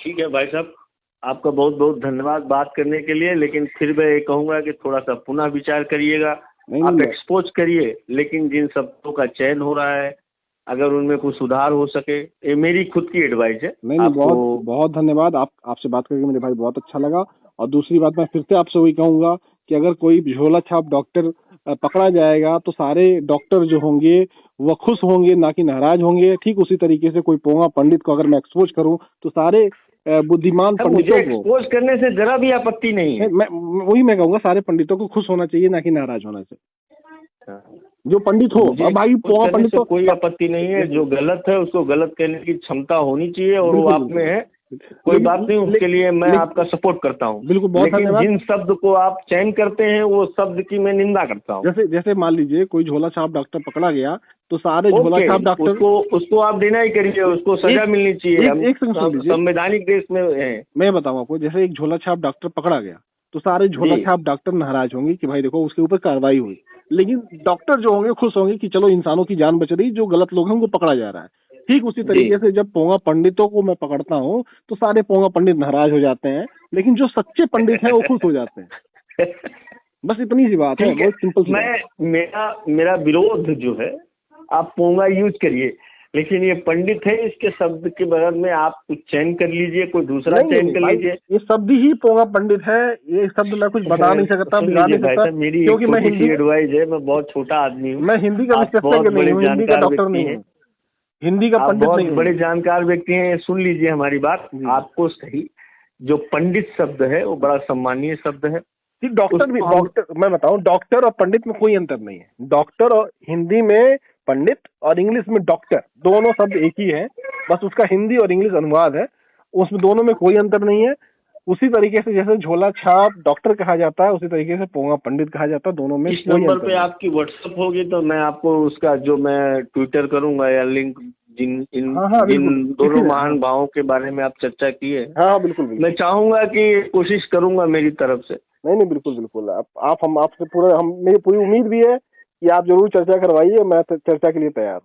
ठीक है भाई साहब, आपका बहुत बहुत धन्यवाद बात करने के लिए। लेकिन फिर मैं ये कहूँगा कि थोड़ा सा पुनः विचार करिएगा। नहीं आप नहीं एक्सपोज करिए, लेकिन जिन शब्दों का चयन हो रहा है अगर उनमें कुछ सुधार हो सके, ये मेरी खुद की एडवाइस है नहीं नहीं, आपको। बहुत बहुत धन्यवाद। आपसे बात करके मुझे भाई बहुत अच्छा लगा। और दूसरी बात मैं फिर से आपसे वही कहूंगा कि अगर कोई झोला छाप डॉक्टर पकड़ा जाएगा तो सारे डॉक्टर जो होंगे वो खुश होंगे, ना कि नाराज होंगे। ठीक उसी तरीके से कोई पोंगा पंडित को अगर मैं एक्सपोज करूं तो सारे बुद्धिमान सर, मुझे पंडितों को, एक्सपोज करने से जरा भी आपत्ति नहीं है। मैं कहूंगा सारे पंडितों को खुश होना चाहिए, ना कि नाराज होना चाहिए। हाँ, जो पंडित हो, मुझे अब भाई एक्सपोज पोंगा करने पंडित से तो कोई आपत्ति नहीं है। जो गलत है उसको गलत कहने की क्षमता होनी चाहिए और वो बिल्कुल आप में बिल्कुल। है। कोई बात नहीं, उसके लिए मैं आपका सपोर्ट करता हूँ। बिल्कुल, बहुत लेकिन धन्यवाद। जिन शब्द को आप चयन करते हैं वो शब्द की मैं निंदा करता हूँ। जैसे जैसे मान लीजिए कोई झोला छाप डॉक्टर पकड़ा गया तो सारे झोला ओके, छाप डॉक्टर, उसको उसको आप डिनाई करिए, उसको सजा मिलनी चाहिए। हम एक सेकंड सुन लीजिए, संवैधानिक देश में हैं। मैं बताऊं आपको। जैसे एक झोला छाप डॉक्टर पकड़ा गया तो सारे झोला जी छाप डॉक्टर नाराज होंगे कि भाई देखो उसके ऊपर कार्रवाई हुई, लेकिन डॉक्टर जो होंगे खुश होंगे कि चलो इंसानों की जान बच रही, जो गलत लोग हैं उनको पकड़ा जा रहा है। ठीक उसी जी। तरीके से जब पोंगा पंडितों को मैं पकड़ता हूँ तो सारे पोंगा पंडित नाराज हो जाते हैं, लेकिन जो सच्चे पंडित हैं वो खुश हो जाते हैं। बस इतनी सी बात है, ठीक है, बहुत सिंपल सी बात। मेरा मेरा विरोध जो है, आप पोंगा यूज करिए, लेकिन ये पंडित है, इसके शब्द के बगल में आप कुछ चयन कर लीजिए, कोई दूसरा चयन कर लीजिए। ये शब्द ही पोंगा पंडित है। ये शब्द मैं कुछ बता नहीं सकता, सुन बिगाड़ लीजिए नहीं भाई सकता, साहब, मेरी एक क्योंकि मैं छोटी हिंदी, सी एडवाइस है। मैं बहुत छोटा आदमी हूँ। मैं हिंदी का आप बहुत विशेषज्ञ नहीं बड़े हूँ, हिंदी का जानकार डॉक्टर व्यक्ति नहीं हैं। हूँ, हिंदी का आप पंडित बहुत नहीं हूँ। बड़े जानकार व्यक्ति हैं, सुन लीजिए हमारी बात। जी। आपको सही जो पंडित शब्द है वो बड़ा सम्मानीय शब्द है। डॉक्टर भी, उसको हम डॉक्टर मैं बताऊं, डॉक्टर और पंडित में कोई अंतर नहीं है। डॉक्टर और हिंदी में पंडित और इंग्लिश में डॉक्टर, दोनों शब्द एक ही है, बस उसका हिंदी और इंग्लिश अनुवाद है। उसमें दोनों में कोई अंतर नहीं है। उसी तरीके से जैसे झोला छाप डॉक्टर कहा जाता है, उसी तरीके से पोंगा पंडित कहा जाता है। दोनों में इस कोई नंबर अंतर पे नहीं। आपकी व्हाट्सएप होगी तो मैं आपको उसका जो मैं ट्विटर करूंगा या लिंक, जिन इन हाँ हाँ जिन बिल्कुल, दोनों इसीलिए महान भावों के बारे में आप चर्चा की है, हाँ हाँ बिल्कुल बिल्कुल। मैं चाहूंगा कि कोशिश करूंगा मेरी तरफ से। नहीं नहीं बिल्कुल बिल्कुल, आप हम आपसे पूरा, हम मेरी पूरी उम्मीद भी है कि आप जरूर चर्चा करवाइए। मैं चर्चा के लिए तैयार हूँ।